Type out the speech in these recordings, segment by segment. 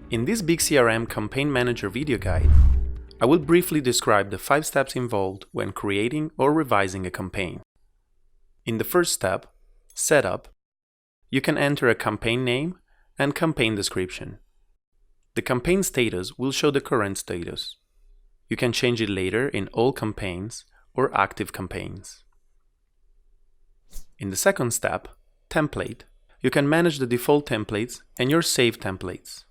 In this BigCRM Campaign Manager video guide, I will briefly describe the 5 steps involved when creating or revising a campaign. In the first step, Setup, you can enter a campaign name and campaign description. The campaign status will show the current status. You can change it later in all campaigns or active campaigns. In the second step, Template, you can manage the default templates and your saved templates.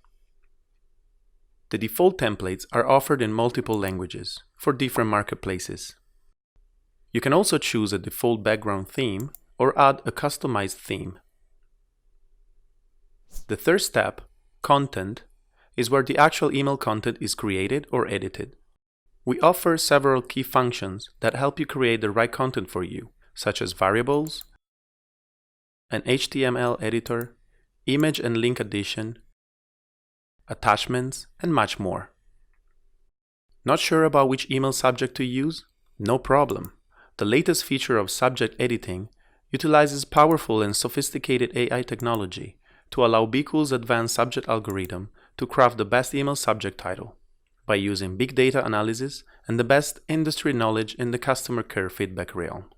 The default templates are offered in multiple languages for different marketplaces. You can also choose a default background theme or add a customized theme. The third step, Content, is where the actual email content is created or edited. We offer several key functions that help you create the right content for you, such as variables, an HTML editor, image and link addition, attachments, and much more. Not sure about which email subject to use? No problem. The latest feature of subject editing utilizes powerful and sophisticated AI technology to allow BQool's advanced subject algorithm to craft the best email subject title by using big data analysis and the best industry knowledge in the customer care feedback realm.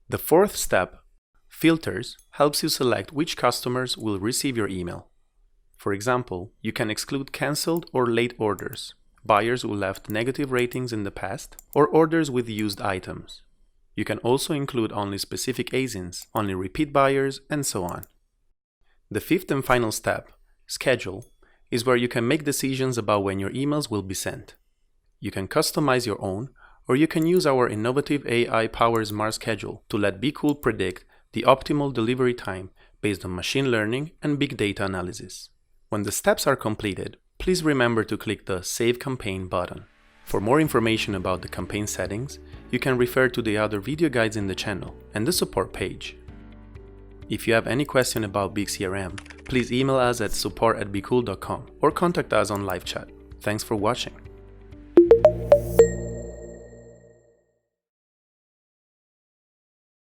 The fourth step, Filters, helps you select which customers will receive your email. For example, you can exclude cancelled or late orders, buyers who left negative ratings in the past, or orders with used items. You can also include only specific ASINs, only repeat buyers, and so on. The fifth and final step, Schedule, is where you can make decisions about when your emails will be sent. You can customize your own, or you can use our innovative AI-powered smart schedule to let BQool predict the optimal delivery time based on machine learning and big data analysis. When the steps are completed, please remember to click the Save Campaign button. For more information about the campaign settings, you can refer to the other video guides in the channel and the support page. If you have any question about BigCRM, please email us at support@bqool.com or contact us on live chat. Thanks for watching.